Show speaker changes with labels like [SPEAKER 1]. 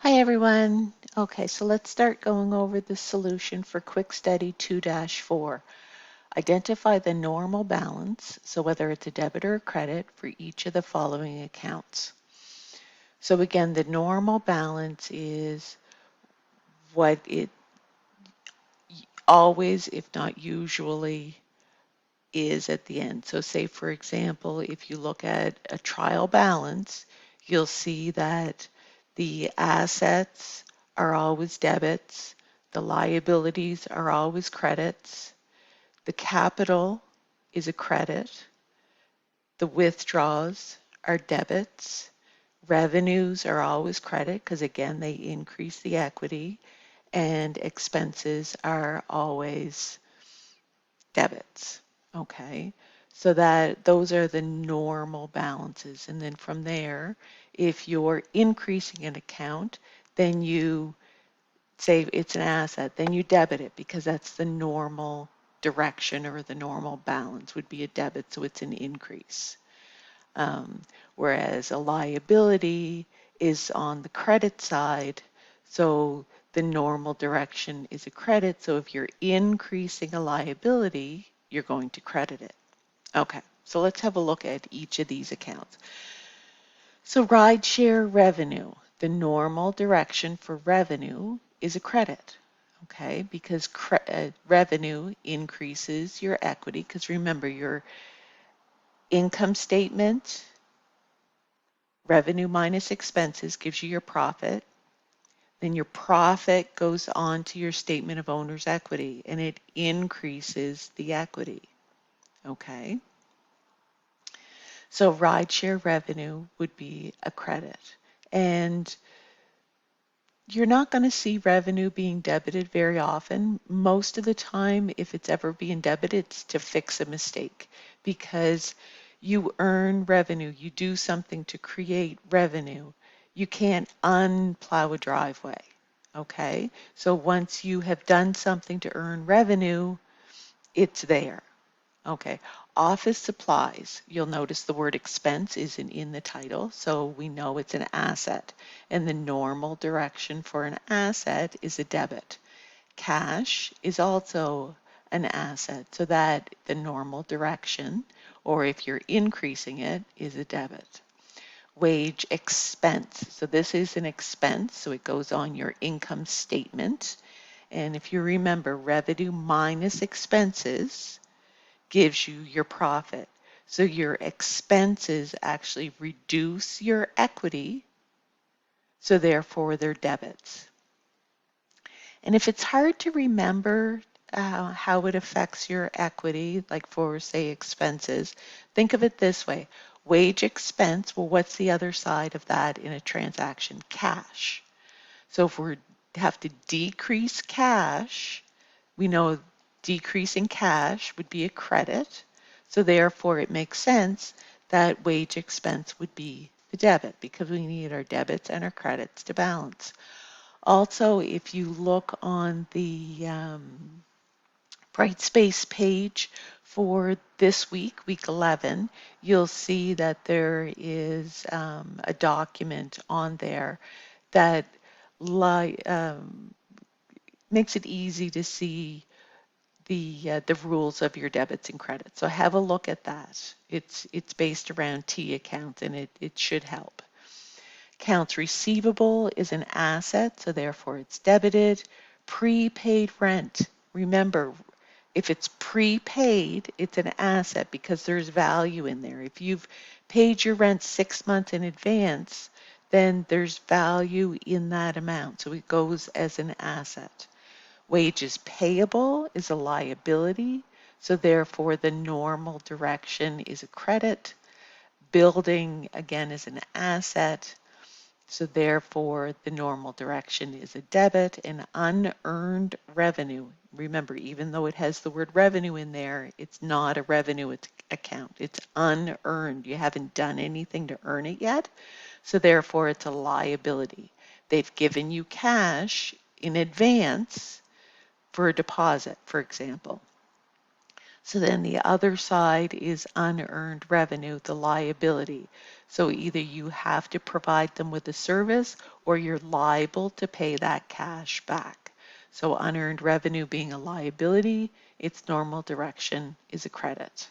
[SPEAKER 1] Hi everyone. Okay, so let's start going over the solution for Quick Study 2-4. Identify the normal balance, so whether it's a debit or a credit, for each of the following accounts. So again, the normal balance is what it always, if not usually, is at the end. So say, for example, if you look at a trial balance, you'll see that the assets are always debits, the liabilities are always credits, the capital is a credit, the withdrawals are debits, revenues are always credit because again they increase the equity, and expenses are always debits. Okay, so that those are the normal balances. And then from there, if you're increasing an account, then you say it's an asset, then you debit it because that's the normal direction, or the normal balance would be a debit, so it's an increase. Um, Whereas a liability is on the credit side, so the normal direction is a credit. So if you're increasing a liability, you're going to credit it. Okay, so let's have a look at each of these accounts. So rideshare revenue, the normal direction for revenue is a credit. Okay, because revenue increases your equity, because remember your income statement, revenue minus expenses gives you your profit. Then your profit goes on to your statement of owner's equity and it increases the equity. Okay. So rideshare revenue would be a credit. And you're not going to see revenue being debited very often. Most of the time, if it's ever being debited, it's to fix a mistake because you earn revenue. You do something to create revenue. You can't unplow a driveway. Okay? So once you have done something to earn revenue, it's there. Okay, office supplies. You'll notice the word expense isn't in the title, so we know it's an asset. And the normal direction for an asset is a debit. Cash is also an asset, so that the normal direction, or if you're increasing it, is a debit. Wage expense. So this is an expense, so it goes on your income statement. And if you remember, revenue minus expenses gives you your profit. So your expenses actually reduce your equity, so therefore they're debits. And if it's hard to remember how it affects your equity, like for, say, expenses, think of it this way. Wage expense, well, what's the other side of that in a transaction? Cash. So if we have to decrease cash, we know decreasing cash would be a credit. So therefore, it makes sense that wage expense would be the debit because we need our debits and our credits to balance. Also, if you look on the Brightspace page for this week, week 11, you'll see that there is a document on there that makes it easy to see the rules of your debits and credits. So have a look at that. It's based around T accounts and it should help. Accounts receivable is an asset, so therefore it's debited. Prepaid rent. Remember, if it's prepaid, it's an asset because there's value in there. If you've paid your rent 6 months in advance, then there's value in that amount. So it goes as an asset. Wages payable is a liability, so therefore the normal direction is a credit. Building, again, is an asset, so therefore the normal direction is a debit. And unearned revenue, remember, even though it has the word revenue in there, it's not a revenue account. It's unearned. You haven't done anything to earn it yet, so therefore it's a liability. They've given you cash in advance for a deposit, for example. So then the other side is unearned revenue, the liability. So either you have to provide them with a service or you're liable to pay that cash back. So unearned revenue being a liability, its normal direction is a credit.